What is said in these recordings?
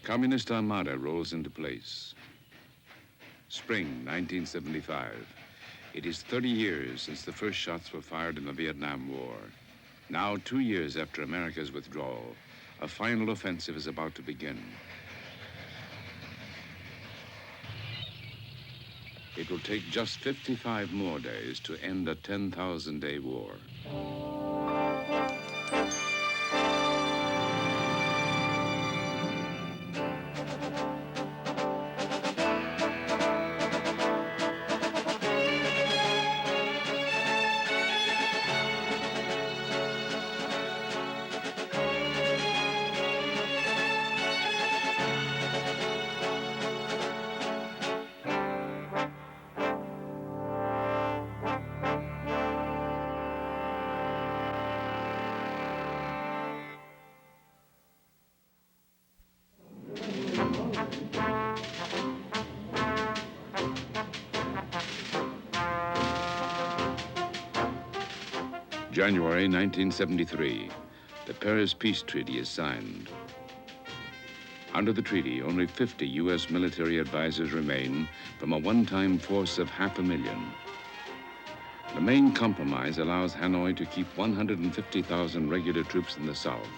Communist Armada rolls into place. Spring 1975. It is 30 years since the first shots were fired in the Vietnam War. Now, 2 years after America's withdrawal, a final offensive is about to begin. It will take just 55 more days to end a 10,000-day war. January 1973, the Paris Peace Treaty is signed. Under the treaty, only 50 U.S. military advisors remain from a one-time force of 500,000. The main compromise allows Hanoi to keep 150,000 regular troops in the South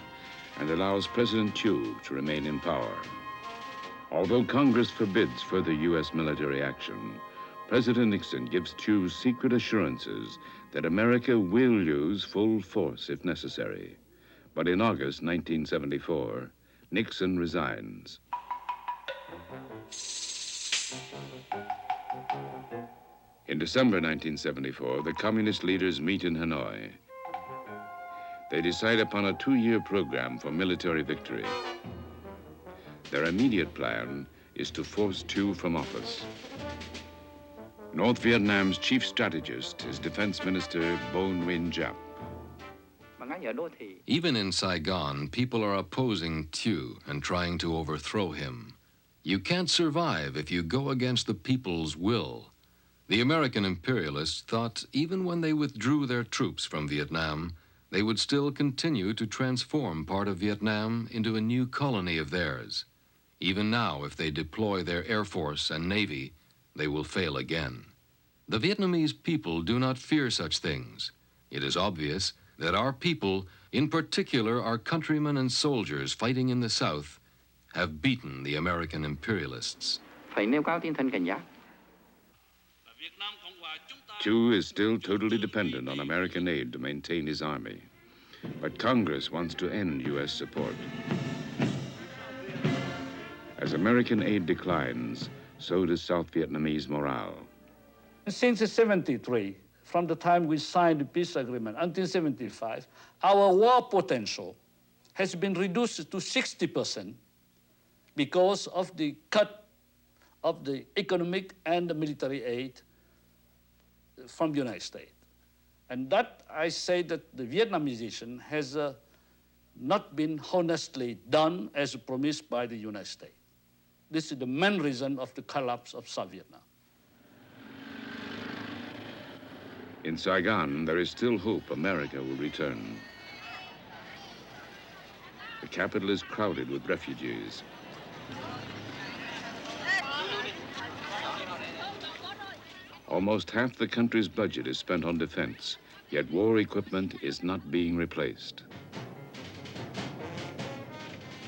and allows President Thieu to remain in power. Although Congress forbids further U.S. military action, President Nixon gives Thieu secret assurances that America will use full force if necessary. But in August 1974, Nixon resigns. In December 1974, the communist leaders meet in Hanoi. They decide upon a 2-year program for military victory. Their immediate plan is to force Thieu from office. North Vietnam's chief strategist is Defense Minister Bo Nguyen Giap. Even in Saigon, people are opposing Thieu and trying to overthrow him. You can't survive if you go against the people's will. The American imperialists thought even when they withdrew their troops from Vietnam, they would still continue to transform part of Vietnam into a new colony of theirs. Even now, if they deploy their Air Force and Navy, they will fail again. The Vietnamese people do not fear such things. It is obvious that our people, in particular our countrymen and soldiers fighting in the South, have beaten the American imperialists. Thieu is still totally dependent on American aid to maintain his army. But Congress wants to end U.S. support. As American aid declines, so does South Vietnamese morale. Since 1973, from the time we signed the peace agreement until 1975, our war potential has been reduced to 60% because of the cut of the economic and the military aid from the United States. And that, I say that the Vietnamization has not been honestly done as promised by the United States. This is the main reason of the collapse of South Vietnam. In Saigon, there is still hope America will return. The capital is crowded with refugees. Almost half the country's budget is spent on defense, yet war equipment is not being replaced.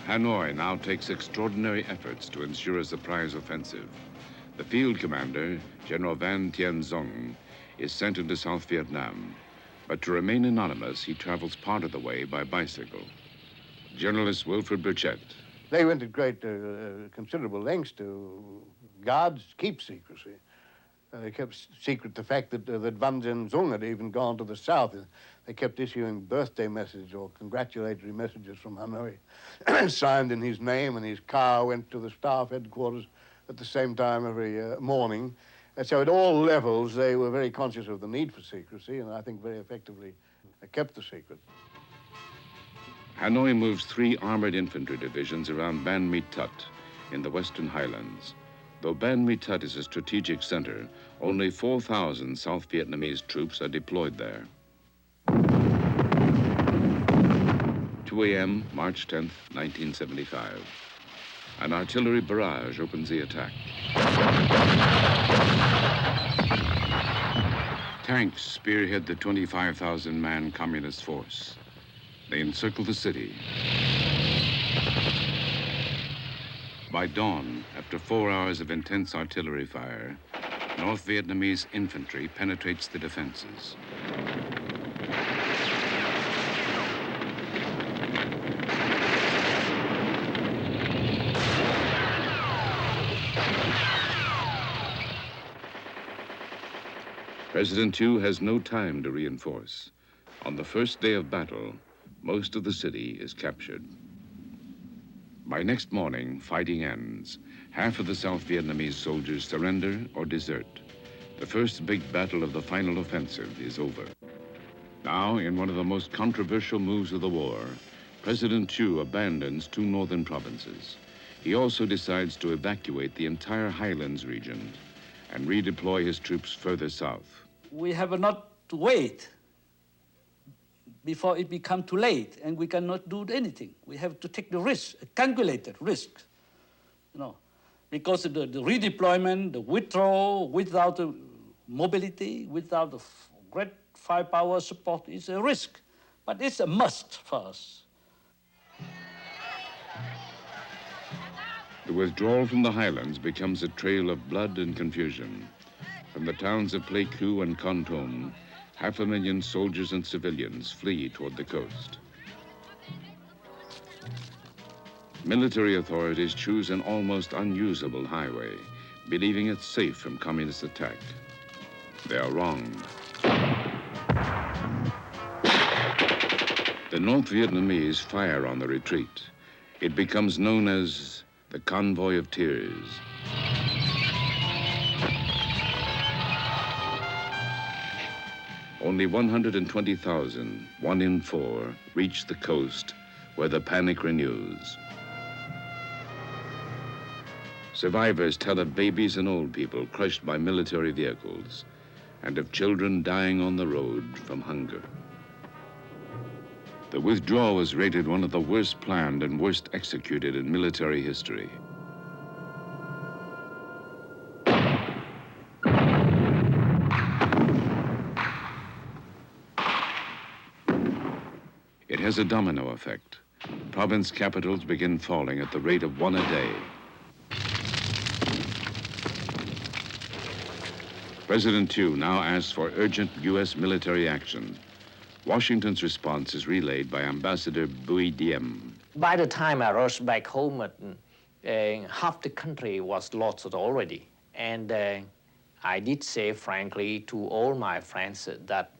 Hanoi now takes extraordinary efforts to ensure a surprise offensive. The field commander, General Van Tien Dung, is sent into South Vietnam, but to remain anonymous, he travels part of the way by bicycle. Journalist Wilfred Burchett. They went to great, considerable lengths to guards keep secrecy. They kept secret the fact that Van Tien Dung had even gone to the south. They kept issuing birthday messages or congratulatory messages from Hanoi, signed in his name, and his car went to the staff headquarters at the same time every morning. And so at all levels, they were very conscious of the need for secrecy, and I think very effectively kept the secret. Hanoi moves 3 armored infantry divisions around Ban Mi Tut in the Western Highlands. Though Ban Mi Tut is a strategic center, only 4,000 South Vietnamese troops are deployed there. 2 a.m., March 10th, 1975. An artillery barrage opens the attack. Tanks spearhead the 25,000-man communist force. They encircle the city. By dawn, after 4 hours of intense artillery fire, North Vietnamese infantry penetrates the defenses. President Thieu has no time to reinforce. On the first day of battle, most of the city is captured. By next morning, fighting ends. Half of the South Vietnamese soldiers surrender or desert. The first big battle of the final offensive is over. Now, in one of the most controversial moves of the war, President Thieu abandons 2 northern provinces. He also decides to evacuate the entire highlands region and redeploy his troops further south. We have not to wait before it becomes too late, and we cannot do anything. We have to take the risk, a calculated risk, because the redeployment, the withdrawal without the mobility, without the great firepower support is a risk, but it's a must for us. The withdrawal from the highlands becomes a trail of blood and confusion. From the towns of Pleiku and Kon Tum, 500,000 soldiers and civilians flee toward the coast. Military authorities choose an almost unusable highway, believing it safe from communist attack. They are wrong. The North Vietnamese fire on the retreat. It becomes known as the Convoy of Tears. Only 120,000, 1 in 4, reach the coast, where the panic renews. Survivors tell of babies and old people crushed by military vehicles, and of children dying on the road from hunger. The withdrawal was rated one of the worst planned and worst executed in military history. It has a domino effect. Province capitals begin falling at the rate of 1 a day. President Thieu now asks for urgent U.S. military action. Washington's response is relayed by Ambassador Bui Diem. By the time I rushed back home, half the country was lost already. And I did say frankly to all my friends that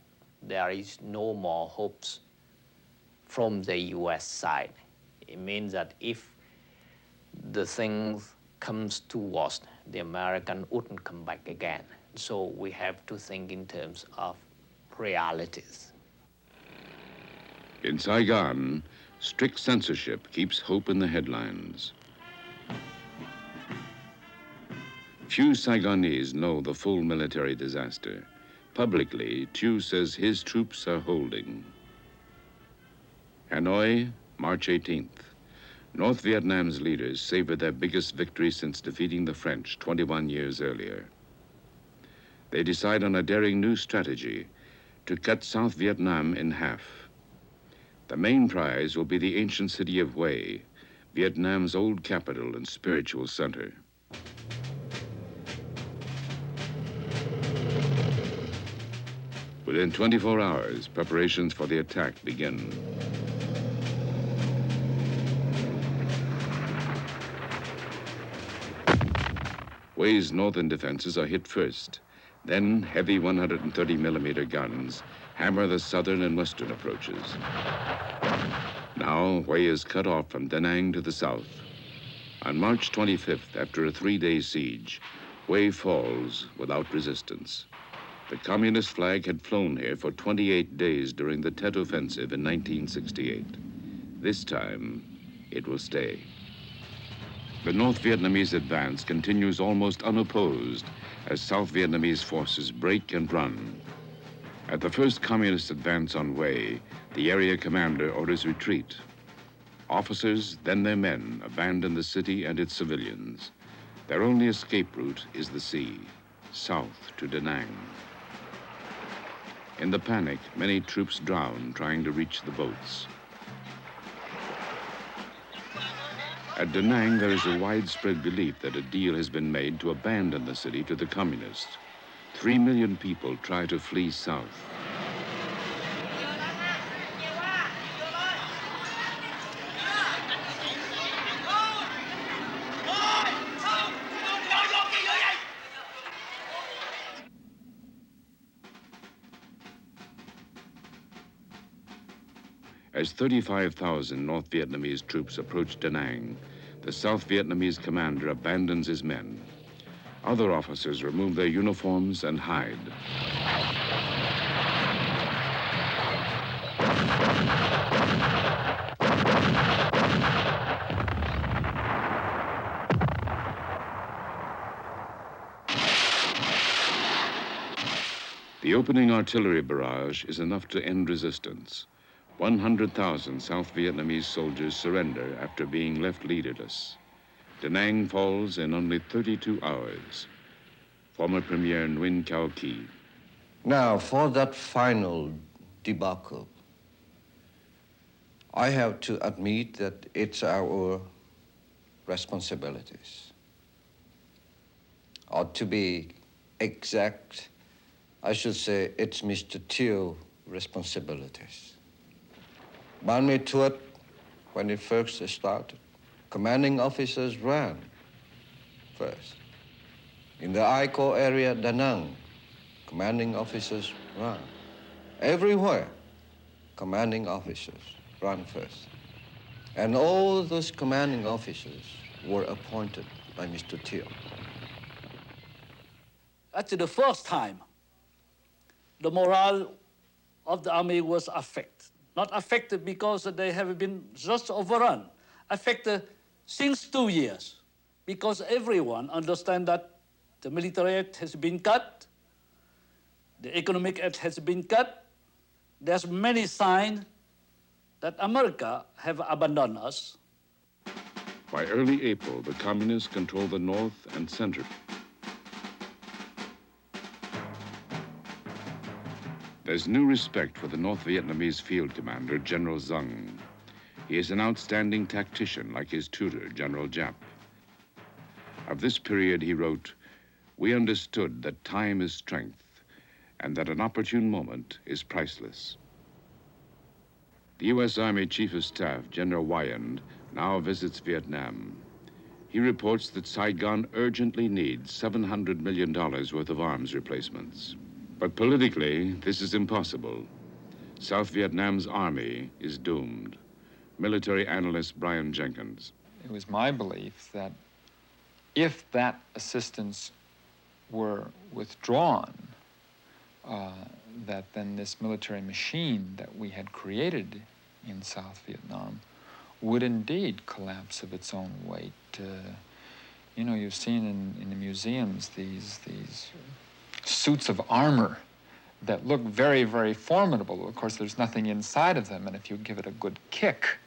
there is no more hopes from the U.S. side. It means that if the thing comes to worst, the American wouldn't come back again. So we have to think in terms of realities. In Saigon, strict censorship keeps hope in the headlines. Few Saigonese know the full military disaster. Publicly, Thieu says his troops are holding. Hanoi, March 18th. North Vietnam's leaders savor their biggest victory since defeating the French 21 years earlier. They decide on a daring new strategy to cut South Vietnam in half. The main prize will be the ancient city of Hue, Vietnam's old capital and spiritual center. Within 24 hours, preparations for the attack begin. Hue's northern defenses are hit first. Then heavy 130-millimeter guns hammer the southern and western approaches. Now Hue is cut off from Da Nang to the south. On March 25th, after a 3-day siege, Hue falls without resistance. The communist flag had flown here for 28 days during the Tet Offensive in 1968. This time, it will stay. The North Vietnamese advance continues almost unopposed as South Vietnamese forces break and run. At the first communist advance on Hue, the area commander orders retreat. Officers, then their men, abandon the city and its civilians. Their only escape route is the sea, south to Da Nang. In the panic, many troops drown trying to reach the boats. At Da Nang, there is a widespread belief that a deal has been made to abandon the city to the communists. 3 million people try to flee south. As 35,000 North Vietnamese troops approach Da Nang, the South Vietnamese commander abandons his men. Other officers remove their uniforms and hide. The opening artillery barrage is enough to end resistance. 100,000 South Vietnamese soldiers surrender after being left leaderless. Da Nang falls in only 32 hours. Former Premier Nguyen Cao Ky. Now, for that final debacle, I have to admit that it's our responsibilities. Or to be exact, I should say it's Mr. Thio's responsibilities. Ban Me Thuot, when it first started, commanding officers ran first. In the I Corps area, Da Nang, commanding officers ran. Everywhere, commanding officers ran first. And all those commanding officers were appointed by Mr. Thio. Actually, the first time, the morale of the army was affected. Not affected because they have been just overrun. Affected since 2 years, because everyone understands that the military aid has been cut, the economic aid has been cut. There's many signs that America have abandoned us. By early April, the communists control the north and center. There's new respect for the North Vietnamese field commander, General Zung. He is an outstanding tactician like his tutor, General Giap. Of this period, he wrote, "We understood that time is strength and that an opportune moment is priceless." The U.S. Army Chief of Staff, General Wyand, now visits Vietnam. He reports that Saigon urgently needs $700 million worth of arms replacements. But politically, this is impossible. South Vietnam's army is doomed. Military analyst Brian Jenkins. It was my belief that if that assistance were withdrawn, that then this military machine that we had created in South Vietnam would indeed collapse of its own weight. You know, you've seen in the museums these suits of armor that look very, very formidable. Of course, there's nothing inside of them, and if you give it a good kick,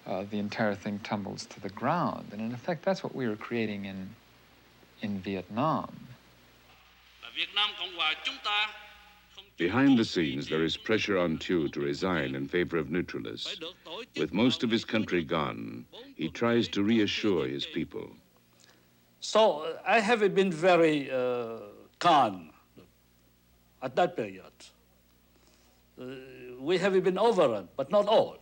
the entire thing tumbles to the ground. And in effect, that's what we were creating in Vietnam. Behind the scenes, there is pressure on Thieu to resign in favor of neutralists. With most of his country gone, he tries to reassure his people. So I have been very calm at that period. We have been overrun, but not all.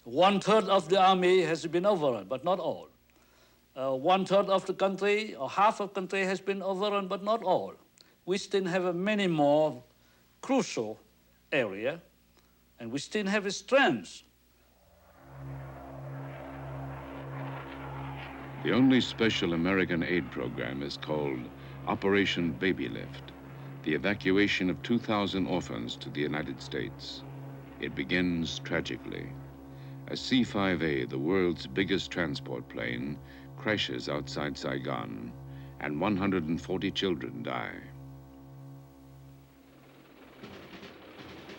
1/3 of the army has been overrun, but not all. 1/3 of the country, or half of the country has been overrun, but not all. We still have many more crucial areas, and we still have strengths. The only special American aid program is called Operation Baby Lift, the evacuation of 2,000 orphans to the United States. It begins tragically. A C-5A, the world's biggest transport plane, crashes outside Saigon, and 140 children die.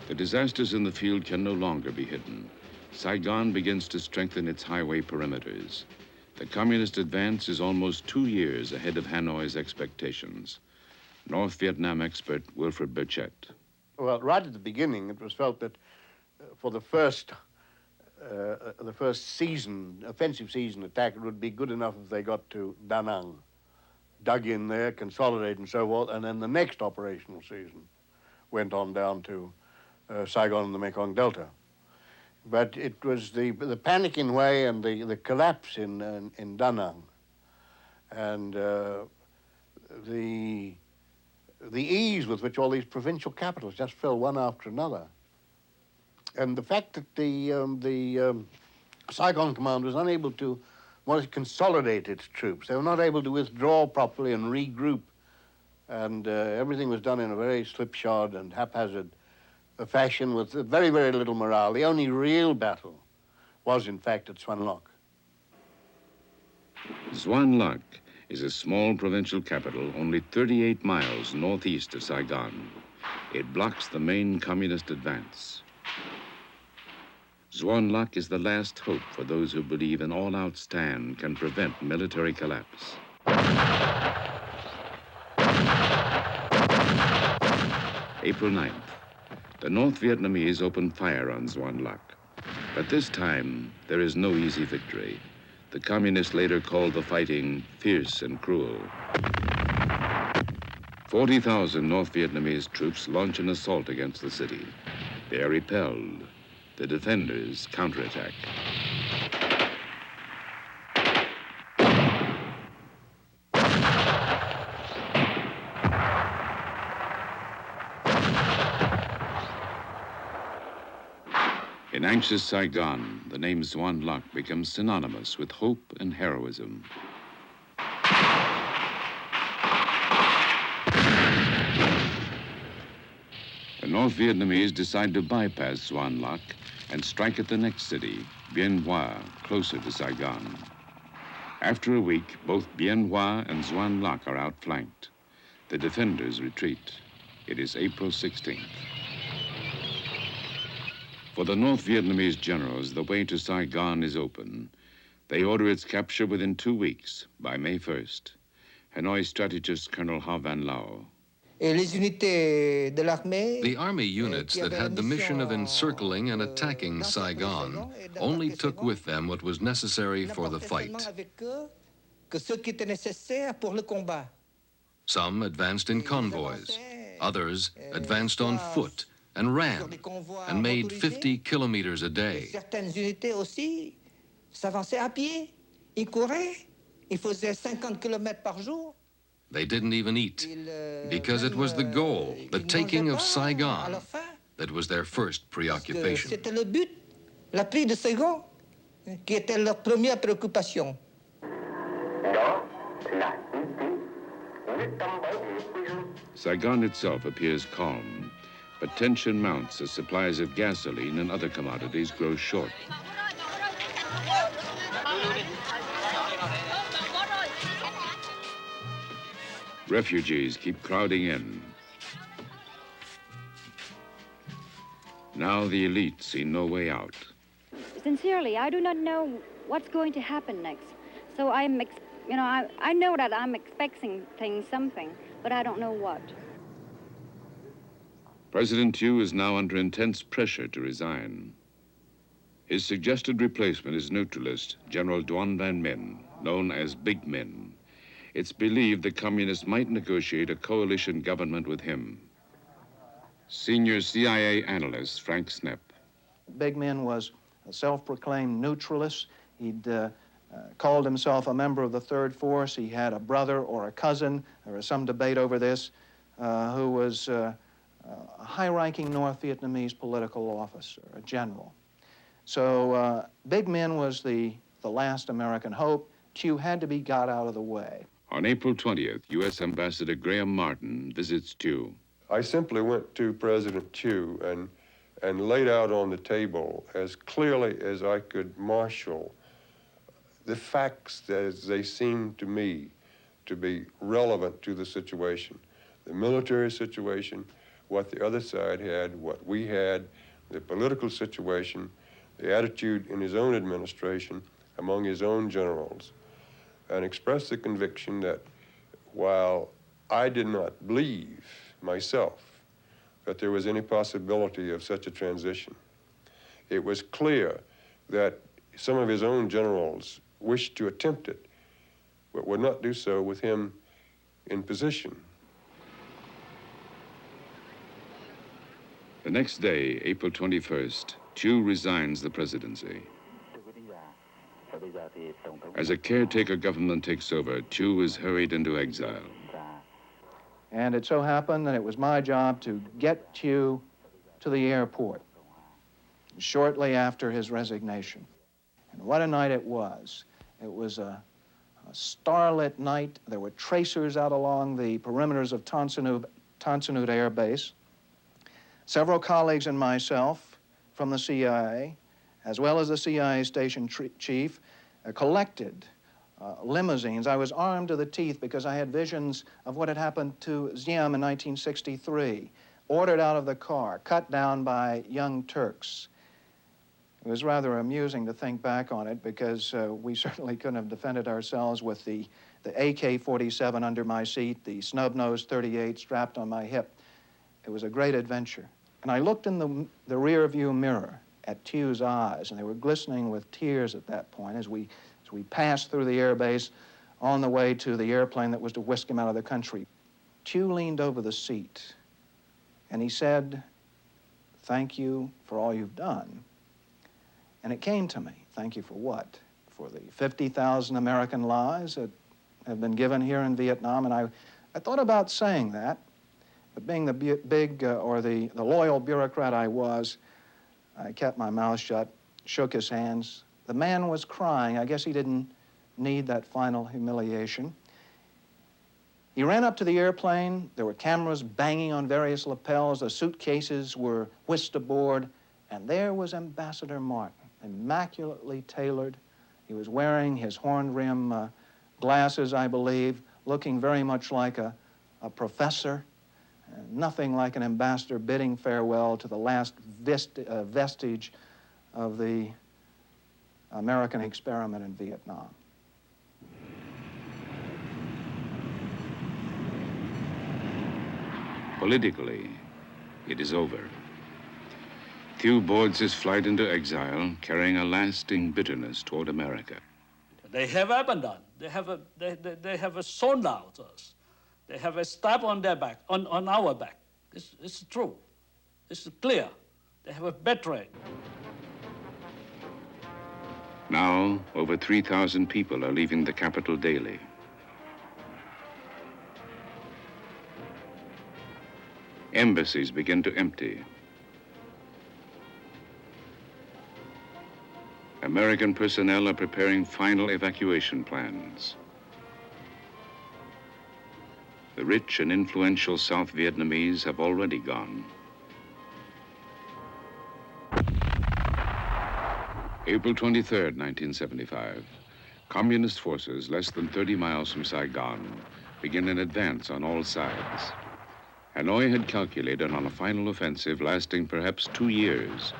The disasters in the field can no longer be hidden. Saigon begins to strengthen its highway perimeters. The communist advance is almost 2 years ahead of Hanoi's expectations. North Vietnam expert Wilfred Burchett. Well, right at the beginning, it was felt that for the first season, offensive season attack, it would be good enough if they got to Da Nang, dug in there, consolidated and so forth, and then the next operational season went on down to Saigon and the Mekong Delta. But it was the panic in Hue and the collapse in Da Nang and the ease with which all these provincial capitals just fell one after another. And the fact that the Saigon command was unable to consolidate its troops. They were not able to withdraw properly and regroup. And everything was done in a very slipshod and haphazard fashion with very, very little morale. The only real battle was, in fact, at Xuan Loc. Xuan Loc is a small provincial capital only 38 miles northeast of Saigon. It blocks the main communist advance. Xuan Loc is the last hope for those who believe an all-out stand can prevent military collapse. April 9th, the North Vietnamese open fire on Xuan Loc. But this time, there is no easy victory. The communists later called the fighting fierce and cruel. 40,000 North Vietnamese troops launch an assault against the city. They are repelled. The defenders counterattack. In anxious Saigon, the name Xuan Loc becomes synonymous with hope and heroism. The North Vietnamese decide to bypass Xuan Loc and strike at the next city, Bien Hoa, closer to Saigon. After a week, both Bien Hoa and Xuan Loc are outflanked. The defenders retreat. It is April 16th. For the North Vietnamese generals, the way to Saigon is open. They order its capture within 2 weeks, by May 1st. Hanoi strategist Colonel Ha Van Lao. The army units that had the mission of encircling and attacking Saigon only took with them what was necessary for the fight. Some advanced in convoys, others advanced on foot and ran and made 50 kilometers a day. They didn't even eat, because it was the goal, the taking of Saigon, that was their first preoccupation. Saigon itself appears calm, but tension mounts as supplies of gasoline and other commodities grow short. Refugees keep crowding in. Now the elite see no way out. Sincerely, I do not know what's going to happen next. So I know that I'm expecting something, but I don't know what. President Thieu is now under intense pressure to resign. His suggested replacement is neutralist General Duan Van Minh, known as Big Minh. It's believed the communists might negotiate a coalition government with him. Senior CIA analyst Frank Snepp. Big Minh was a self-proclaimed neutralist. He'd called himself a member of the Third Force. He had a brother or a cousin, there was some debate over this, who was a high-ranking North Vietnamese political officer, a general. So Big Minh was the last American hope. Thieu had to be got out of the way. On April 20th, U.S. Ambassador Graham Martin visits Thieu. I simply went to President Thieu and laid out on the table as clearly as I could marshal the facts as they seemed to me to be relevant to the situation. The military situation, what the other side had, what we had, the political situation, the attitude in his own administration among his own generals, and expressed the conviction that while I did not believe myself that there was any possibility of such a transition, it was clear that some of his own generals wished to attempt it, but would not do so with him in position. The next day, April 21st, Thieu resigns the presidency. As a caretaker government takes over, Thieu is hurried into exile. And it so happened that it was my job to get Thieu to the airport shortly after his resignation. And what a night it was. It was a starlit night. There were tracers out along the perimeters of Tan Son Nhut Air Base. Several colleagues and myself from the CIA, as well as the CIA station chief, collected limousines. I was armed to the teeth because I had visions of what had happened to Ziem in 1963, ordered out of the car, cut down by young Turks. It was rather amusing to think back on it because we certainly couldn't have defended ourselves with the AK-47 under my seat, the snub-nosed .38 strapped on my hip. It was a great adventure. And I looked in the rear view mirror at Thieu's eyes, and they were glistening with tears at that point as we passed through the air base on the way to the airplane that was to whisk him out of the country. Thieu leaned over the seat, and he said, "Thank you for all you've done." And it came to me, thank you for what? For the 50,000 American lives that have been given here in Vietnam. And I thought about saying that, but being the the loyal bureaucrat I was, I kept my mouth shut, shook his hands. The man was crying. I guess he didn't need that final humiliation. He ran up to the airplane. There were cameras banging on various lapels. The suitcases were whisked aboard. And there was Ambassador Martin, immaculately tailored. He was wearing his horn rim glasses, I believe, looking very much like a professor. Nothing like an ambassador bidding farewell to the last vestige of the American experiment in Vietnam. Politically, it is over. Thieu boards his flight into exile, carrying a lasting bitterness toward America. They have abandoned. They have sold out us. They have a stab on their back, on our back. It's true. It's clear. They have betrayed. Now, over 3,000 people are leaving the capital daily. Embassies begin to empty. American personnel are preparing final evacuation plans. The rich and influential South Vietnamese have already gone. April 23rd, 1975. Communist forces less than 30 miles from Saigon begin an advance on all sides. Hanoi had calculated on a final offensive lasting perhaps 2 years,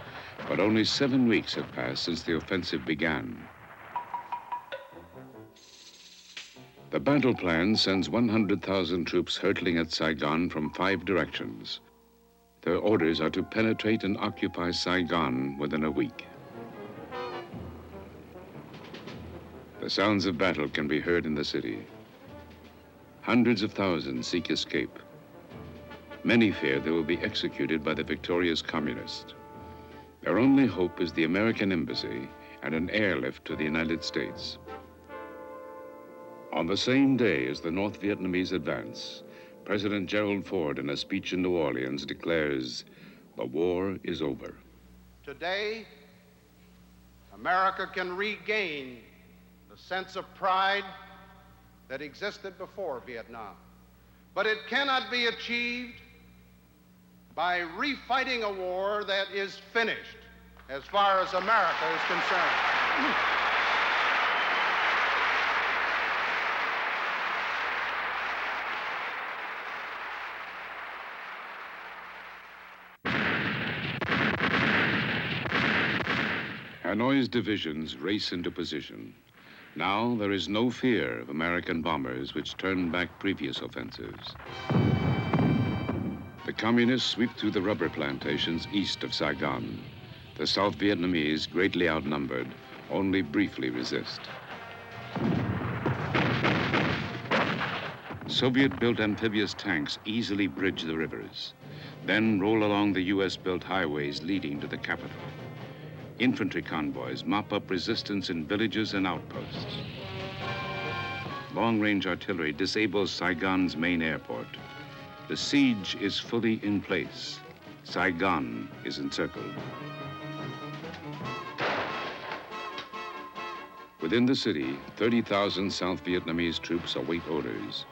but only 7 weeks have passed since the offensive began. The battle plan sends 100,000 troops hurtling at Saigon from 5 directions. Their orders are to penetrate and occupy Saigon within a week. The sounds of battle can be heard in the city. Hundreds of thousands seek escape. Many fear they will be executed by the victorious communists. Their only hope is the American embassy and an airlift to the United States. On the same day as the North Vietnamese advance, President Gerald Ford, in a speech in New Orleans, declares, "The war is over." Today, America can regain the sense of pride that existed before Vietnam. But it cannot be achieved by refighting a war that is finished as far as America is concerned. Hanoi's divisions race into position. Now there is no fear of American bombers which turned back previous offensives. The communists sweep through the rubber plantations east of Saigon. The South Vietnamese, greatly outnumbered, only briefly resist. Soviet-built amphibious tanks easily bridge the rivers, then roll along the U.S.-built highways leading to the capital. Infantry convoys mop up resistance in villages and outposts. Long-range artillery disables Saigon's main airport. The siege is fully in place. Saigon is encircled. Within the city, 30,000 South Vietnamese troops await orders,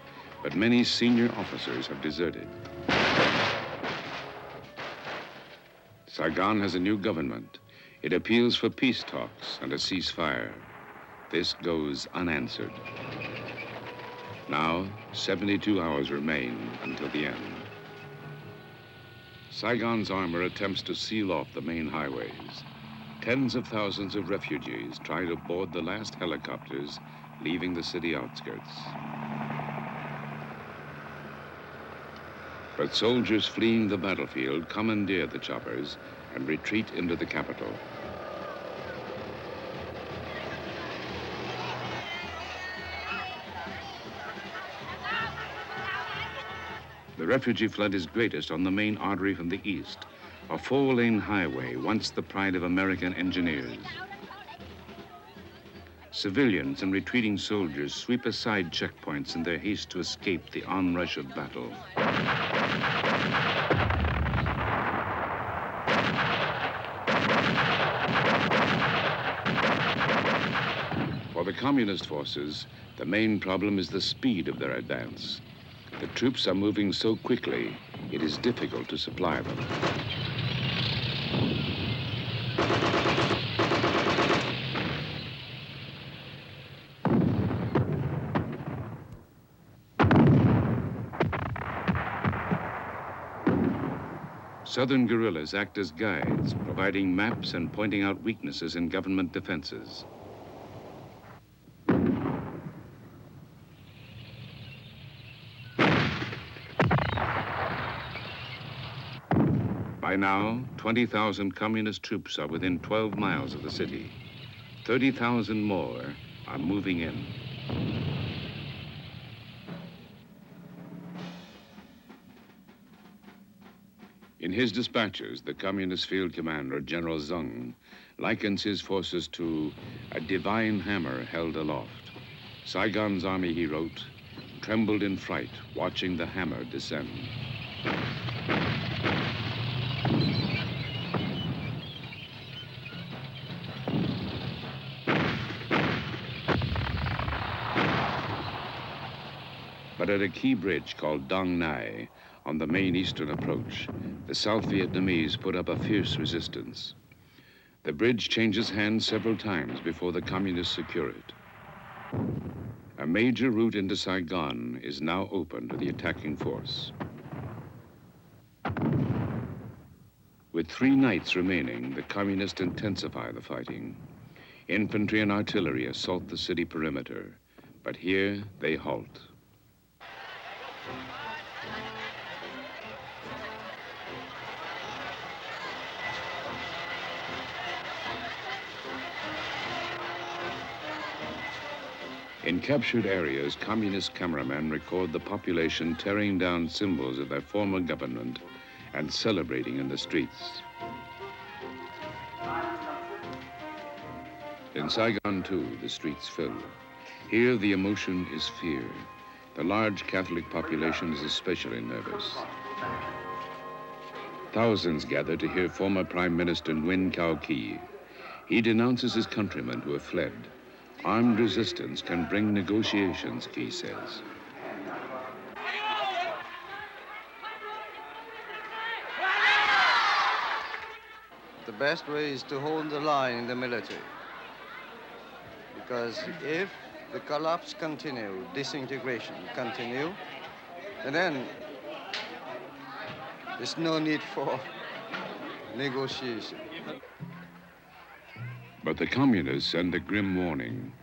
but many senior officers have deserted. Saigon has a new government. It appeals for peace talks and a ceasefire. This goes unanswered. Now, 72 hours remain until the end. Saigon's armor attempts to seal off the main highways. Tens of thousands of refugees try to board the last helicopters leaving the city outskirts. But soldiers fleeing the battlefield commandeer the choppers and retreat into the capital. The refugee flood is greatest on the main artery from the east, a four-lane highway once the pride of American engineers. Civilians and retreating soldiers sweep aside checkpoints in their haste to escape the onrush of battle. For the communist forces, the main problem is the speed of their advance. The troops are moving so quickly, it is difficult to supply them. Southern guerrillas act as guides, providing maps and pointing out weaknesses in government defenses. By now, 20,000 communist troops are within 12 miles of the city. 30,000 more are moving in. In his dispatches, the communist field commander, General Zeng, likens his forces to a divine hammer held aloft. Saigon's army, he wrote, trembled in fright, watching the hammer descend. But at a key bridge called Dong Nai, on the main eastern approach, the South Vietnamese put up a fierce resistance. The bridge changes hands several times before the communists secure it. A major route into Saigon is now open to the attacking force. With 3 nights remaining, the communists intensify the fighting. Infantry and artillery assault the city perimeter, but here they halt. In captured areas, communist cameramen record the population tearing down symbols of their former government and celebrating in the streets. In Saigon, too, the streets fill. Here, the emotion is fear. The large Catholic population is especially nervous. Thousands gather to hear former Prime Minister Nguyen Cao Ky. He denounces his countrymen who have fled. Armed resistance can bring negotiations, Ky says. The best way is to hold the line in the military. Because if the collapse continue, disintegration continue, and then there's no need for negotiation. But the communists send a grim warning.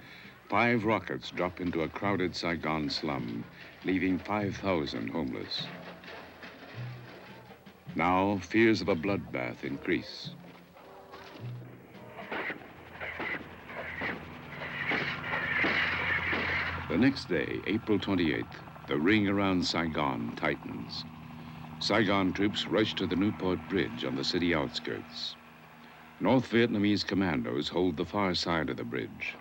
5 rockets drop into a crowded Saigon slum, leaving 5,000 homeless. Now, fears of a bloodbath increase. The next day, April 28th, the ring around Saigon tightens. Saigon troops rush to the Newport Bridge on the city outskirts. North Vietnamese commandos hold the far side of the bridge.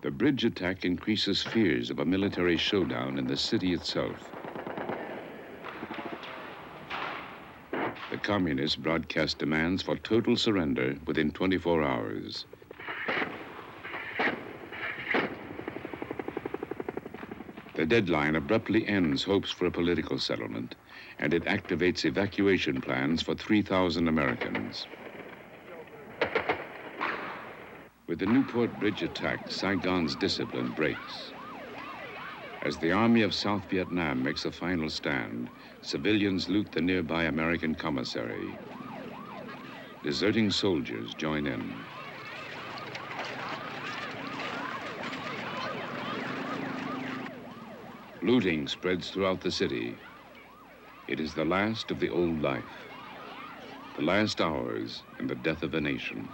The bridge attack increases fears of a military showdown in the city itself. The communists broadcast demands for total surrender within 24 hours. The deadline abruptly ends hopes for a political settlement, and it activates evacuation plans for 3,000 Americans. With the Newport Bridge attack, Saigon's discipline breaks. As the Army of South Vietnam makes a final stand, civilians loot the nearby American commissary. Deserting soldiers join in. Looting spreads throughout the city. It is the last of the old life, the last hours in the death of a nation.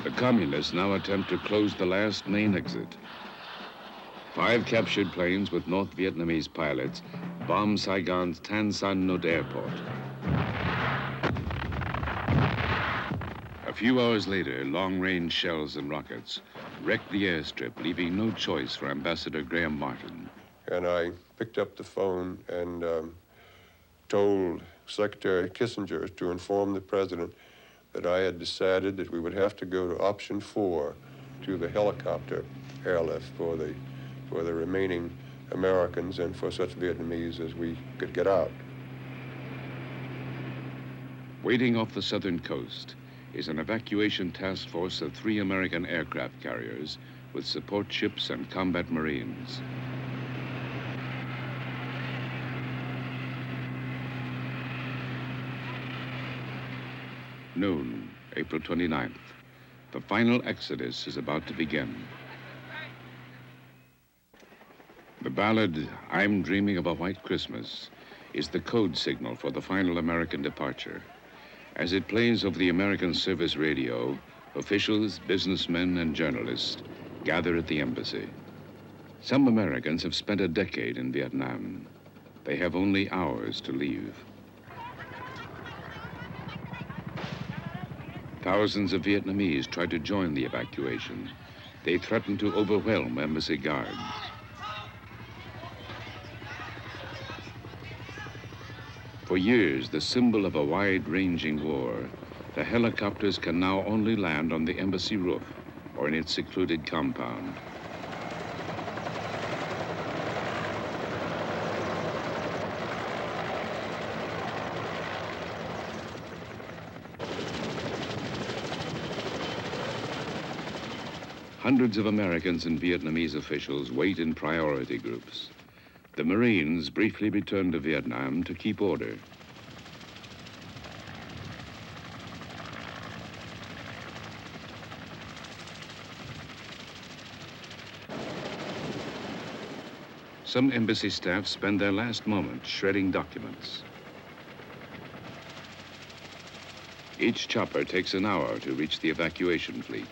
The communists now attempt to close the last main exit. 5 captured planes with North Vietnamese pilots bomb Saigon's Tan Son Nhut airport. A few hours later, long-range shells and rockets wrecked the airstrip, leaving no choice for Ambassador Graham Martin. And I picked up the phone and told Secretary Kissinger to inform the president that I had decided that we would have to go to option 4 to the helicopter airlift for the remaining Americans and for such Vietnamese as we could get out. Waiting off the southern coast is an evacuation task force of 3 American aircraft carriers with support ships and combat marines. Noon, April 29th. The final exodus is about to begin. The ballad, "I'm Dreaming of a White Christmas," is the code signal for the final American departure. As it plays over the American service radio, officials, businessmen, and journalists gather at the embassy. Some Americans have spent a decade in Vietnam. They have only hours to leave. Thousands of Vietnamese try to join the evacuation. They threaten to overwhelm embassy guards. For years, the symbol of a wide-ranging war, the helicopters can now only land on the embassy roof or in its secluded compound. Hundreds of Americans and Vietnamese officials wait in priority groups. The Marines briefly return to Vietnam to keep order. Some embassy staff spend their last moments shredding documents. Each chopper takes an hour to reach the evacuation fleet.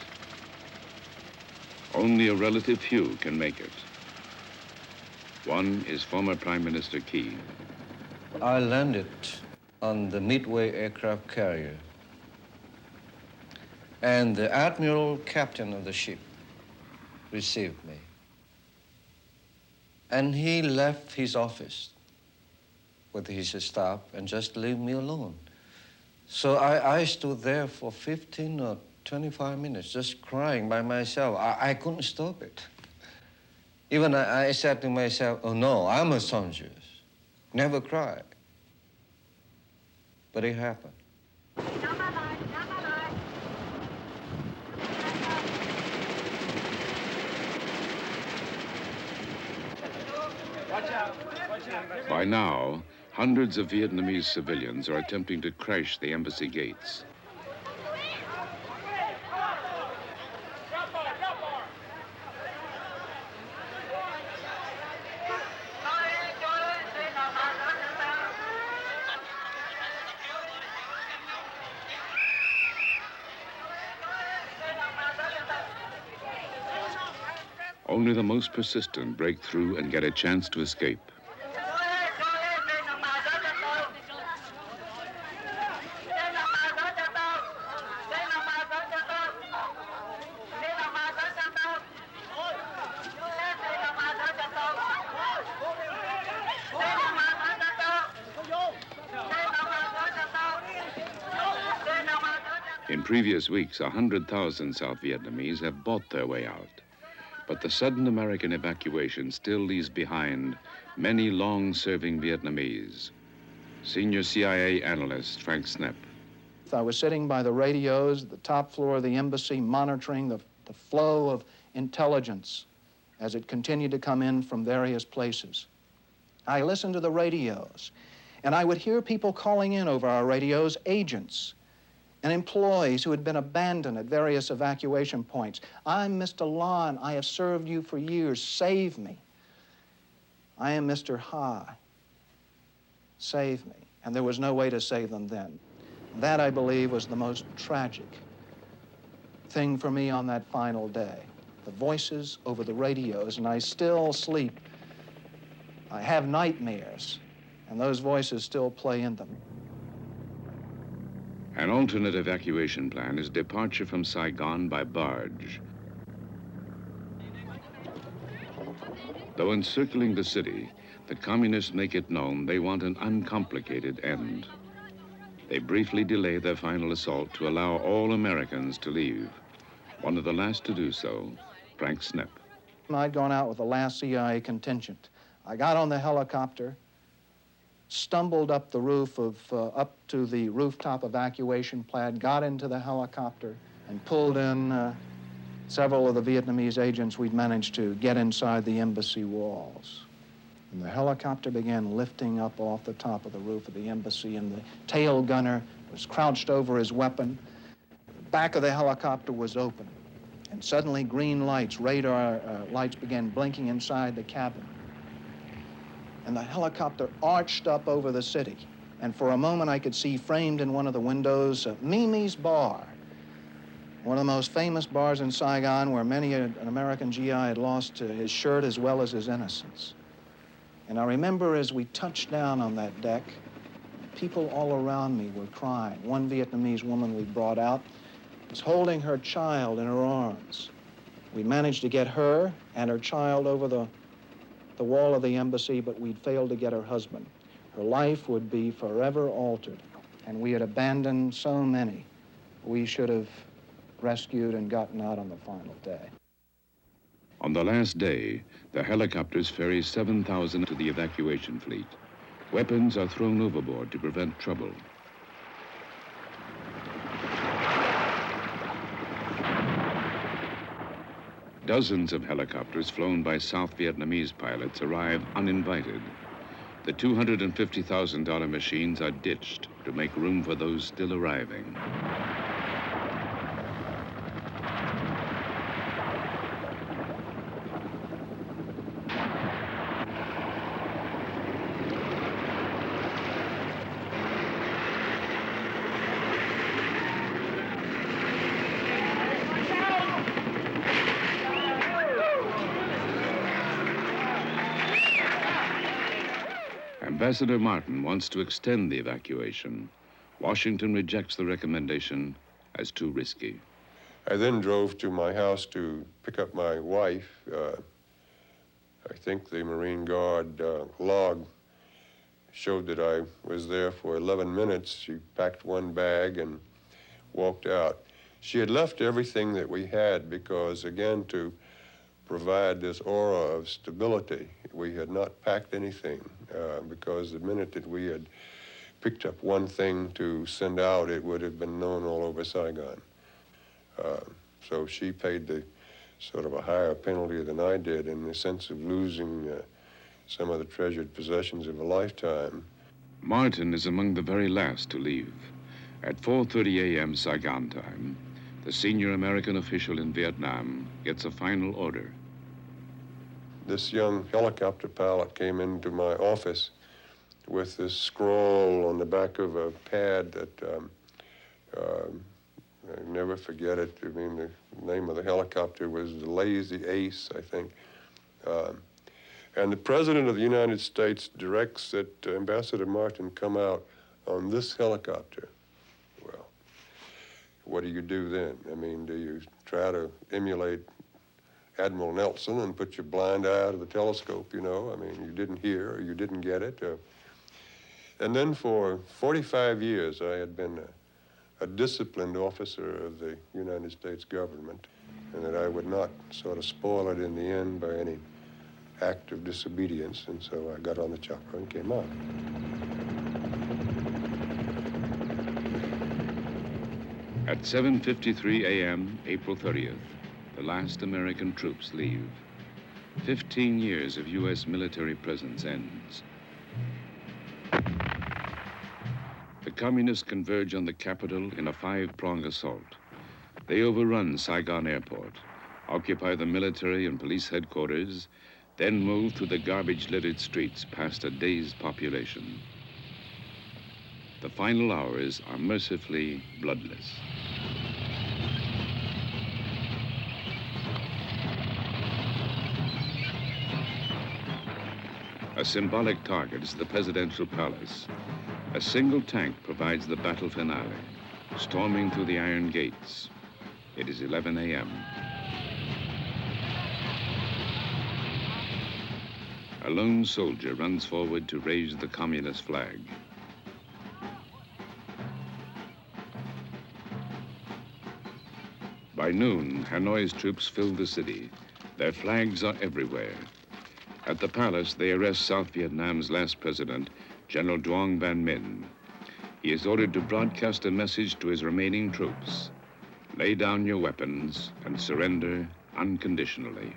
Only a relative few can make it. One is former Prime Minister Key. I landed on the Midway aircraft carrier And the admiral captain of the ship received me. And he left his office with his staff and just leave me alone. So I stood there for 15 or 25 minutes just crying by myself. I couldn't stop it. Even I said to myself, oh no, I'm a soldier. Never cry. But it happened. By now, hundreds of Vietnamese civilians are attempting to crash the embassy gates. Only the most persistent break through and get a chance to escape. In previous weeks, 100,000 South Vietnamese have bought their way out. But the sudden American evacuation still leaves behind many long-serving Vietnamese. Senior CIA analyst Frank Snepp. I was sitting by the radios at the top floor of the embassy, monitoring the flow of intelligence as it continued to come in from various places. I listened to the radios, and I would hear people calling in over our radios, agents and employees who had been abandoned at various evacuation points. I'm Mr. Lon. I have served you for years. Save me. I am Mr. Ha. Save me. And there was no way to save them then. That, I believe, was the most tragic thing for me on that final day. The voices over the radios, and I still sleep. I have nightmares, and those voices still play in them. An alternate evacuation plan is departure from Saigon by barge. Though encircling the city, the communists make it known they want an uncomplicated end. They briefly delay their final assault to allow all Americans to leave. One of the last to do so, Frank Snepp. I'd gone out with the last CIA contingent. I got on the helicopter, stumbled up the roof up to the rooftop evacuation pad, got into the helicopter, and pulled in several of the Vietnamese agents we'd managed to get inside the embassy walls. And the helicopter began lifting up off the top of the roof of the embassy, and the tail gunner was crouched over his weapon. The back of the helicopter was open, and suddenly green lights, radar lights, began blinking inside the cabin. And the helicopter arched up over the city. And for a moment, I could see framed in one of the windows Mimi's Bar, one of the most famous bars in Saigon, where many an American GI had lost his shirt as well as his innocence. And I remember as we touched down on that deck, people all around me were crying. One Vietnamese woman we brought out was holding her child in her arms. We managed to get her and her child over the wall of the embassy, but we'd failed to get her husband. Her life would be forever altered, and we had abandoned so many we should have rescued and gotten out on the final day. On the last day, the helicopters ferry 7,000 to the evacuation fleet. Weapons are thrown overboard to prevent trouble. Dozens of helicopters flown by South Vietnamese pilots arrive uninvited. The $250,000 machines are ditched to make room for those still arriving. Ambassador Martin wants to extend the evacuation. Washington rejects the recommendation as too risky. I then drove to my house to pick up my wife. I think the Marine Guard log showed that I was there for 11 minutes. She packed one bag and walked out. She had left everything that we had because, again, to provide this aura of stability, we had not packed anything because the minute that we had picked up one thing to send out, it would have been known all over Saigon. So she paid the sort of a higher penalty than I did in the sense of losing some of the treasured possessions of a lifetime. Martin is among the very last to leave. At 4:30 a.m. Saigon time, the senior American official in Vietnam gets a final order. This young helicopter pilot came into my office with this scroll on the back of a pad that I never forget it. I mean, the name of the helicopter was the Lazy Ace, I think. And the President of the United States directs that Ambassador Martin come out on this helicopter. Well, what do you do then? I mean, do you try to emulate Admiral Nelson and put your blind eye out of the telescope, you know? I mean, you didn't hear or you didn't get it. And then for 45 years, I had been a disciplined officer of the United States government, and that I would not sort of spoil it in the end by any act of disobedience, and so I got on the chopper and came out. At 7:53 a.m., April 30th, the last American troops leave. 15 years of U.S. military presence ends. The communists converge on the capital in a 5-pronged assault. They overrun Saigon Airport, occupy the military and police headquarters, then move through the garbage-littered streets past a dazed population. The final hours are mercifully bloodless. A symbolic target is the presidential palace. A single tank provides the battle finale, storming through the iron gates. It is 11 a.m. A lone soldier runs forward to raise the communist flag. By noon, Hanoi's troops fill the city. Their flags are everywhere. At the palace, they arrest South Vietnam's last president, General Duong Van Minh. He is ordered to broadcast a message to his remaining troops. Lay down your weapons and surrender unconditionally.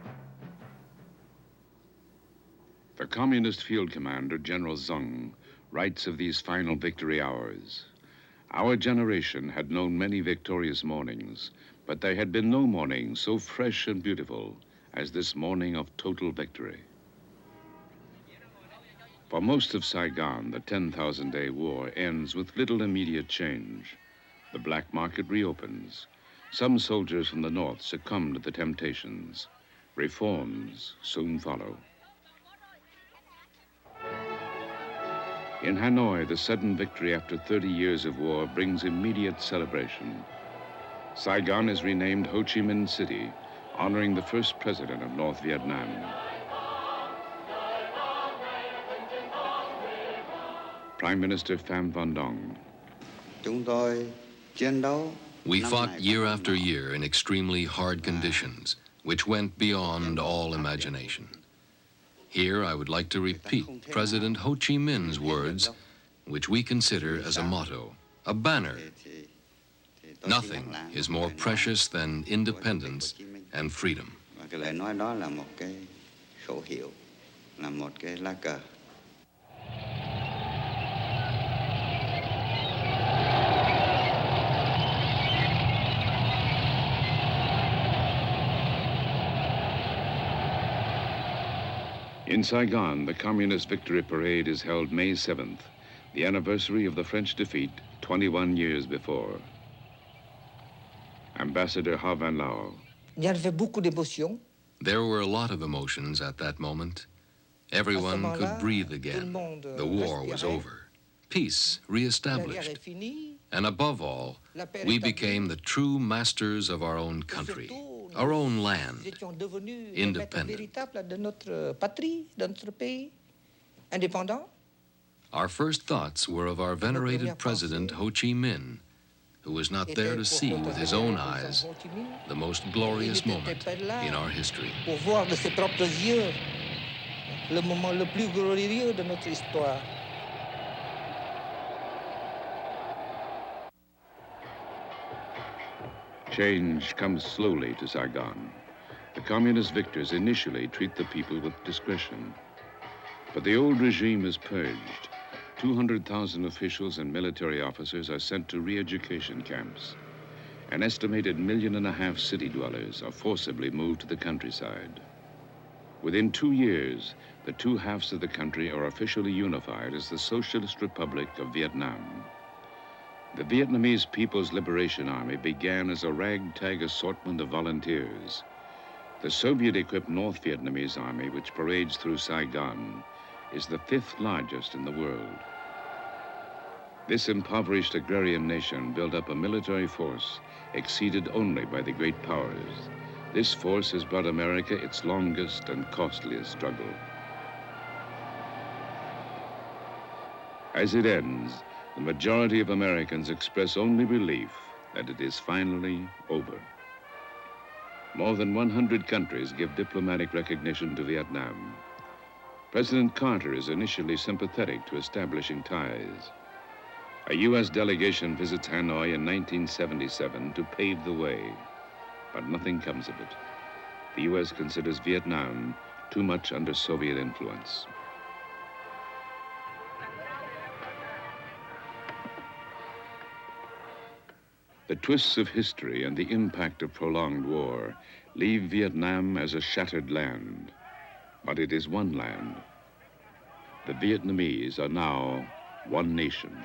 The communist field commander, General Zung, writes of these final victory hours. Our generation had known many victorious mornings, but there had been no morning so fresh and beautiful as this morning of total victory. For most of Saigon, the 10,000-day war ends with little immediate change. The black market reopens. Some soldiers from the north succumb to the temptations. Reforms soon follow. In Hanoi, the sudden victory after 30 years of war brings immediate celebration. Saigon is renamed Ho Chi Minh City, honoring the first president of North Vietnam. Prime Minister Pham Van Dong. We fought year after year in extremely hard conditions, which went beyond all imagination. Here I would like to repeat President Ho Chi Minh's words, which we consider as a motto, a banner. Nothing is more precious than independence and freedom. In Saigon, the Communist Victory Parade is held May 7th, the anniversary of the French defeat 21 years before. Ambassador Ha Van Lao. There were a lot of emotions at that moment. Everyone could breathe again. The war was over. Peace reestablished. And above all, we became the true masters of our own country, our own land, independent. Our first thoughts were of our venerated president, Ho Chi Minh, who was not there to see with his own eyes the most glorious moment in our history. Pour voir de ses propres yeux le moment le plus glorieux de notre histoire. Change comes slowly to Saigon. The communist victors initially treat the people with discretion. But the old regime is purged. 200,000 officials and military officers are sent to re-education camps. An estimated 1.5 million city dwellers are forcibly moved to the countryside. Within 2 years, the two halves of the country are officially unified as the Socialist Republic of Vietnam. The Vietnamese People's Liberation Army began as a ragtag assortment of volunteers. The Soviet-equipped North Vietnamese Army, which parades through Saigon, is the 5th largest in the world. This impoverished agrarian nation built up a military force exceeded only by the great powers. This force has brought America its longest and costliest struggle. As it ends, the majority of Americans express only relief that it is finally over. More than 100 countries give diplomatic recognition to Vietnam. President Carter is initially sympathetic to establishing ties. A U.S. delegation visits Hanoi in 1977 to pave the way, but nothing comes of it. The U.S. considers Vietnam too much under Soviet influence. The twists of history and the impact of prolonged war leave Vietnam as a shattered land. But it is one land. The Vietnamese are now one nation.